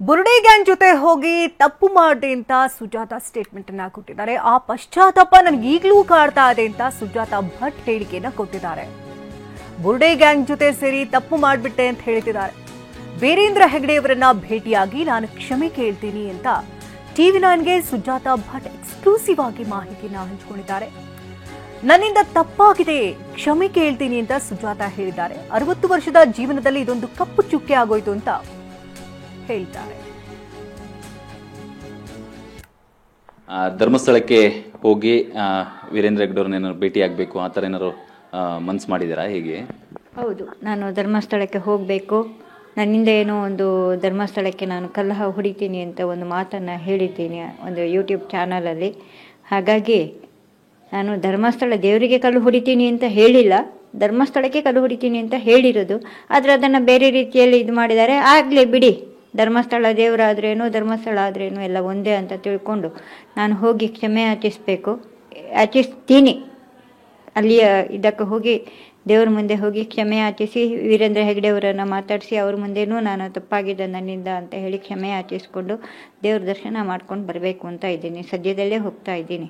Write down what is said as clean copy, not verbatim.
ಬುರುಡೆ gang ಜೊತೆ ಹೋಗಿ ತಪ್ಪು ಮಾಡಿದೆ ಅಂತ ಸುಜಾತ ಸ್ಟೇಟ್ಮೆಂಟ್ ಅನ್ನ ಕೊಟ್ಟಿದ್ದಾರೆ. ಆ ಪಶ್ಚಾತ್ತಾಪ ನನಗೆ ಈಗಲೂ ಕಾಡ್ತಾ ಇದೆ ಅಂತ ಸುಜಾತ ಭಟ್ ಹೇಳಿಕೆಯನ್ನ ಕೊಟ್ಟಿದ್ದಾರೆ. ಬುರುಡೆ ಗ್ಯಾಂಗ್ ಜೊತೆ ಸೇರಿ ತಪ್ಪು ಮಾಡಿಬಿಟ್ಟೆ ಅಂತ ಹೇಳ್ತಿದ್ದಾರೆ. ವೀರೇಂದ್ರ ಹೆಗ್ಡೆಯವರನ್ನ ಭೇಟಿಯಾಗಿ ನಾನು ಕ್ಷಮೆ ಕೇಳ್ತೀನಿ ಅಂತ TV9ಗೆ ಸುಜಾತ ಭಟ್ ಎಕ್ಸ್ಕ್ಲೂಸಿವ್ ಆಗಿ ಮಾಹಿತಿಯನ್ನ ಹಂಚಿಕೊಂಡಿದ್ದಾರೆ. ನನ್ನಿಂದ ತಪ್ಪಾಗಿದೆ, ಕ್ಷಮೆ ಕೇಳ್ತೀನಿ ಅಂತ ಸುಜಾತ ಹೇಳಿದ್ದಾರೆ. 60 ವರ್ಷದ ಜೀವನದಲ್ಲಿ ಇದೊಂದು ಕಪ್ಪು ಚುಕ್ಕೆ ಆಗೋಯ್ತು ಅಂತ ಹೇಳ್ತಾರೆ. ಧರ್ಮಸ್ಥಳಕ್ಕೆ ಹೋಗಿ ವೀರೇಂದ್ರ ಹೆಗ್ಡೆಯವ್ರನ್ನ ಭೇಟಿ ಆಗಬೇಕು ಆ ಥರ ಏನಾದ್ರು ಮನ್ಸು ಮಾಡಿದ್ದೀರಾ? ಹೇಗೆ? ಹೌದು, ನಾನು ಧರ್ಮಸ್ಥಳಕ್ಕೆ ಹೋಗಬೇಕು, ನನ್ನಿಂದ ಏನೋ ಒಂದು ಧರ್ಮಸ್ಥಳಕ್ಕೆ ನಾನು ಕಲಹ ಹೊಡಿತೀನಿ ಅಂತ ಒಂದು ಮಾತನ್ನು ಹೇಳಿದ್ದೀನಿ ಒಂದು ಯೂಟ್ಯೂಬ್ ಚಾನಲಲ್ಲಿ. ಹಾಗಾಗಿ ನಾನು ಧರ್ಮಸ್ಥಳ ದೇವರಿಗೆ ಕಲ್ಲು ಹೊಡಿತೀನಿ ಅಂತ ಹೇಳಿಲ್ಲ, ಧರ್ಮಸ್ಥಳಕ್ಕೆ ಕಲ್ಲು ಹೊಡಿತೀನಿ ಅಂತ ಹೇಳಿರೋದು. ಆದರೆ ಅದನ್ನು ಬೇರೆ ರೀತಿಯಲ್ಲಿ ಇದು ಮಾಡಿದ್ದಾರೆ. ಆಗಲೇ ಬಿಡಿ, ಧರ್ಮಸ್ಥಳ ದೇವರಾದ್ರೇನು ಧರ್ಮಸ್ಥಳ ಆದ್ರೇನು ಎಲ್ಲ ಒಂದೇ ಅಂತ ತಿಳ್ಕೊಂಡು ನಾನು ಹೋಗಿ ಕ್ಷಮೆ ಯಾಚಿಸ್ತೀನಿ. ಅಲ್ಲಿಯ ಇದಕ್ಕೆ ಹೋಗಿ ದೇವ್ರ ಮುಂದೆ ಹೋಗಿ ಕ್ಷಮೆ ಯಾಚಿಸಿ ವೀರೇಂದ್ರ ಹೆಗ್ಡೆಯವರನ್ನು ಮಾತಾಡಿಸಿ ಅವ್ರ ಮುಂದೆನೂ ನಾನು ತಪ್ಪಾಗಿದೆ ನನ್ನಿಂದ ಅಂತ ಹೇಳಿ ಕ್ಷಮೆ ಯಾಚಿಸ್ಕೊಂಡು ದೇವ್ರ ದರ್ಶನ ಮಾಡ್ಕೊಂಡು ಬರಬೇಕು ಅಂತ ಇದ್ದೀನಿ. ಸದ್ಯದಲ್ಲೇ ಹೋಗ್ತಾ ಇದ್ದೀನಿ.